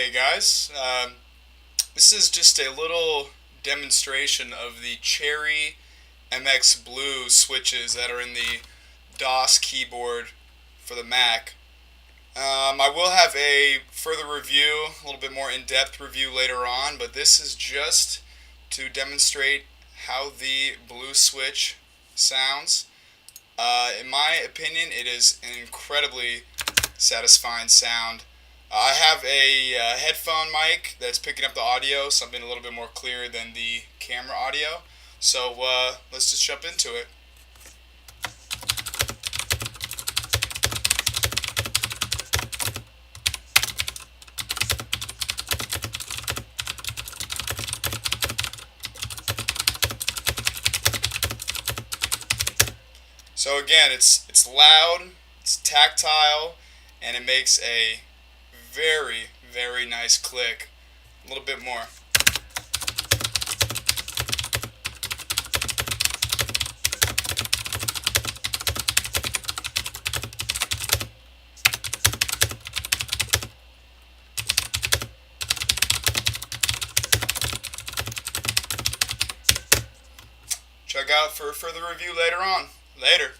Hey guys, this is just a little demonstration of the Cherry MX Blue switches that are in the DOS keyboard for the Mac. I will have a further review, a little bit more in-depth review later on, but this is just to demonstrate how the blue switch sounds. In my opinion, it is an incredibly satisfying sound. I have a headphone mic that's picking up the audio, something a little bit more clear than the camera audio. So let's just jump into it. So again, it's loud, it's tactile, and it makes a very, very nice click. A little bit more. Check out for further review later on. Later.